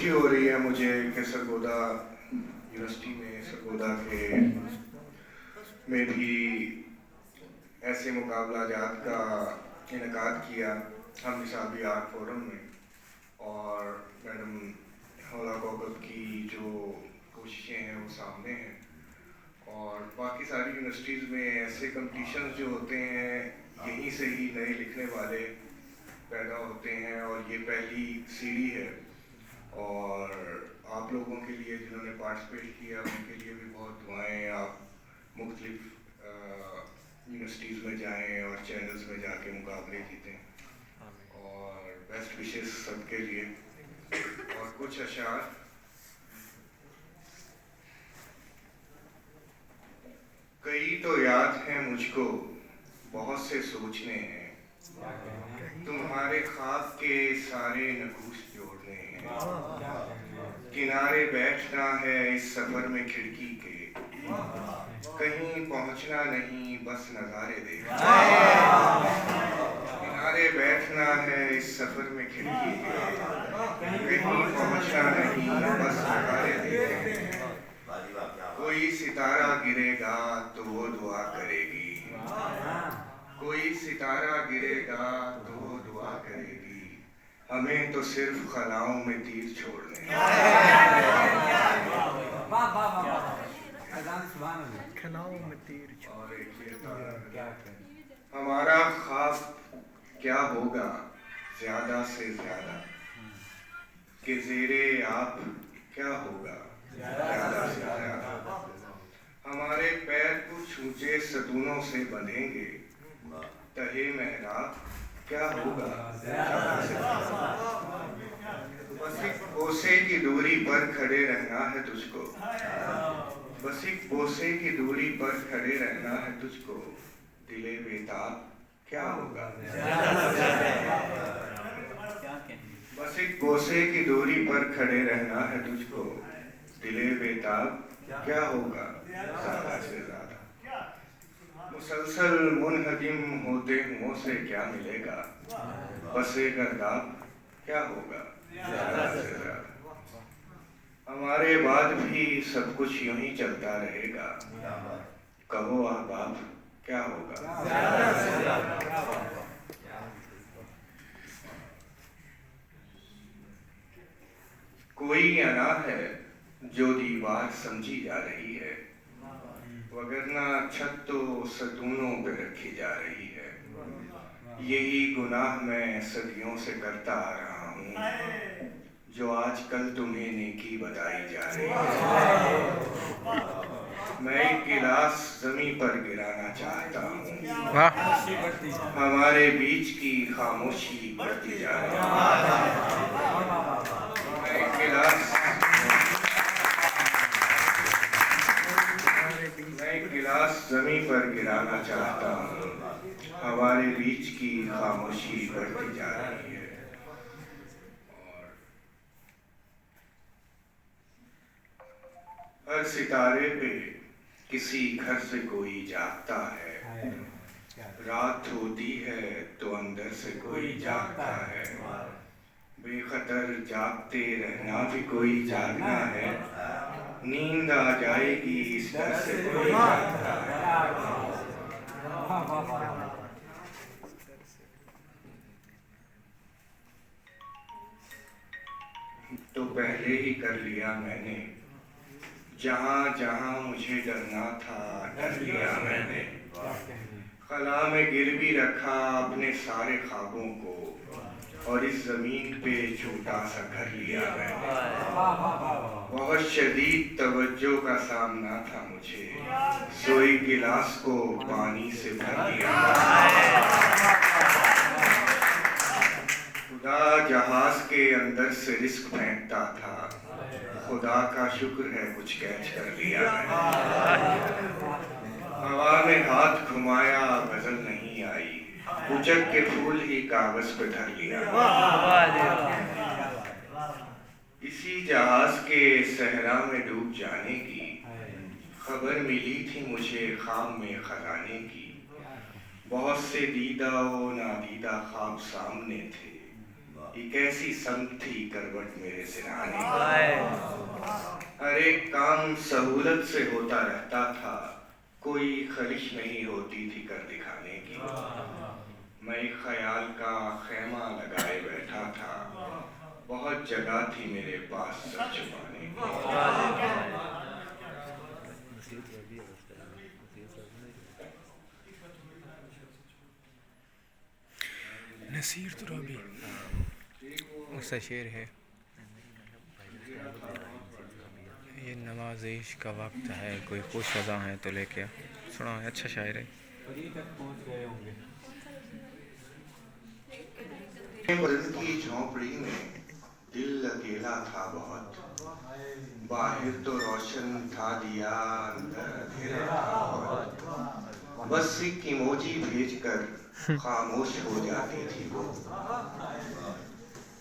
خوشی ہو رہی ہے مجھے کہ سرگودا یونیورسٹی میں سرگودا کے میں بھی ایسے مقابلہ جات کا انعقاد کیا ہم نصابی آرٹ فورم میں، اور میڈم حولا کوکب کی جو کوششیں ہیں وہ سامنے ہیں، اور باقی ساری یونیورسٹیز میں ایسے کمپٹیشنز جو ہوتے ہیں یہیں سے ہی نئے لکھنے والے پیدا ہوتے ہیں، اور یہ پہلی سیڑھی ہے. اور آپ لوگوں کے لیے جنہوں نے پارٹیسپیٹ کیا ان کے لیے بھی بہت دعائیں. آپ مختلف یونیورسٹیز میں جائیں اور چینلز میں جا کے مقابلے جیتیں، اور بیسٹ وشز سب کے لیے. اور کچھ اشعار. کئی تو یاد ہیں مجھ کو بہت سے سوچنے ہیں، تمہارے خواب کے سارے نقوش جوڑنے ہیں. کنارے بیٹھنا ہے اس سفر میں کھڑکی کے، کہیں پہنچنا نہیں بس نظارے دیکھنا. کنارے بیٹھنا ہے اس سفر میں کھڑکی کے، کہیں پہنچنا نہیں بس نظارے دیکھنا. کوئی ستارہ گرے گا تو وہ دعا کرے گی، کوئی ستارہ گرے گا تو وہ دعا کرے گی. ہمیں تو صرف خلاؤں میں تیر چھوڑنے ہیں. اور ایک یہ تھا، ہمارا خواب کیا ہوگا زیادہ سے زیادہ، کہ زیرے آپ کیا ہوگا زیادہ سے زیادہ. ہمارے پیر کچھ اونچے ستونوں سے بندھیں گے، تہے محراب کیا ہوگا زیادہ سے زیادہ. بس ایک بوسے کی دوری پر کھڑے رہنا ہے تجھ کو، بس ایک بوسے کی دوری پر کھڑے رہنا ہے تجھ کو. دل بیتاب کیا ہوگا زیادہ سے زیادہ. بس ایک بوسے کی دوری پر کھڑے رہنا ہے تجھ کو. دل بیتاب کیا ہوگا زیادہ سے زیادہ. مسلسل منہدم ہوتے ہوں سے کیا ملے گا، بس گرداب کیا ہوگا زیادہ سے زیادہ. ہمارے بعد بھی سب کچھ یوں ہی چلتا رہے گا، کہو احباب کیا ہوگا زیادہ سے زیادہ. کوئی انا ہے جو دیوار سمجھی جا رہی ہے، وگرنہ چھت تو ستونوں پہ رکھی جا رہی ہے. یہی گناہ میں صدیوں سے کرتا آ رہا ہوں، جو آج کل تمہیں نیکی بتائی جا رہی ہے. میں ایک گلاس زمیں پر گرانا چاہتا ہوں، ہمارے بیچ کی خاموشی بڑھتی جا رہی ہے. میں ایک گلاس زمیں پر گرانا چاہتا ہوں، ہمارے بیچ کی خاموشی بڑھتی جا رہی ہے. اور ہر ستارے پہ کسی گھر سے کوئی جاگتا ہے، رات ہوتی ہے تو اندر سے کوئی جاگتا ہے. بے خطر جاگتے رہنا بھی کوئی جاگنا ہے، نیند آ جائے گی اس در سے کوئی جاگتا ہے. تو پہلے ہی کر لیا میں نے، جہاں جہاں مجھے ڈرنا تھا ڈر لیا میں نے. خلا میں گر بھی رکھا اپنے سارے خوابوں کو، اور اس زمین پہ چھوٹا سا گھر لیا میں نے. بہت شدید توجہ کا سامنا تھا مجھے، سوئی گلاس کو پانی سے بھر لیا. خدا جہاز کے اندر سے رزق پھینکتا تھا، خدا کا شکر ہے کچھ کیچ کر لیا میں نے. ہوا میں ہاتھ گھمایا غزل نہیں آئی، کچک کے پھول ہی کاغذ پہ دھر لیا. اسی جہاز کے صحرا میں ڈوب جانے کی خبر ملی تھی مجھے خواب میں خزانے کی. بہت سے دیدہ و نادیدہ خواب سامنے تھے، ایک ایسی سمت تھی کروٹ میرے سرہانے ہر ایک کام سہولت سے ہوتا رہتا تھا کوئی خواہش نہیں ہوتی تھی کر دکھانے کی میں ایک خیال کا خیمہ لگائے بیٹھا تھا بہت جگہ تھی میرے پاس سر چھپانے کی نصیر ترابی اس کا شعر ہے یہ نوازش کا وقت ہے کوئی خوش خزاں ہے تو لے کے سنا ہے اچھا شاعر ہے دل کی جھونپڑی میں دل اکیلا تھا بہت باہر تو روشن تھا دیا اندر اندھیرا تھا بہت بس ایک ایموجی بھیج کر خاموش ہو جاتی تھی وہ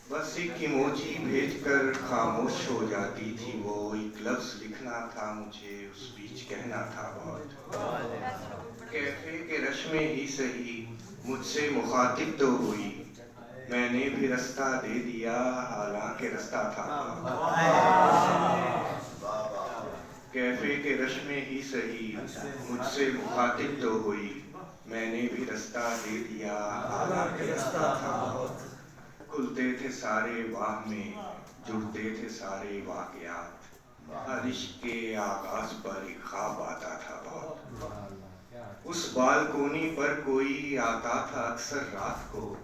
بس ایک ایموجی بھیج کر خاموش ہو جاتی تھی وہ ایک لفظ لکھنا تھا مجھے اس بیچ کہنا تھا بہت کیفے کے رش میں ہی سہی مجھ سے مخاطب تو ہوئی میں نے بھی رستہ دے دیا حالانکہ رستہ تھا کیفے کے رش میں ہی سہی مجھ سے مخاطب تو ہوئی میں نے بھی رستہ دے دیا حالانکہ رستہ تھا کھلتے تھے سارے واہ میں جڑتے تھے سارے واقعات ہر عشق کے آغاز پر ایک خواب آتا تھا بہت اس بالکونی پر کوئی آتا تھا اکثر رات کو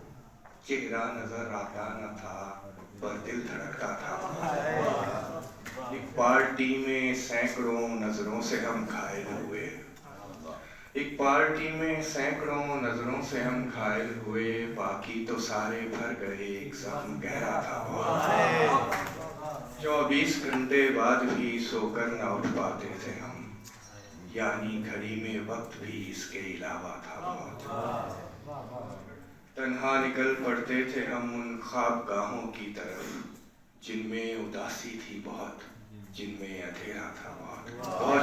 چہرہ نظر آتا نہ تھا پر دل دھڑکتا تھا ایک پارٹی میں سینکڑوں نظروں سے ہم گھائل ہوئے ایک پارٹی میں سینکڑوں نظروں سے ہم گھائل ہوئے باقی تو سارے بھر گئے ایک زخم گہرا تھا بہت 24 گھنٹے بعد بھی سو کر نہ اٹھ پاتے تھے ہم یعنی گھڑی میں وقت بھی اس کے علاوہ تھا بہت تنہا نکل پڑتے تھے ہم ان خواب گاہوں کی طرف جن میں اداسی تھی بہت جن میں اندھیرا تھا بہت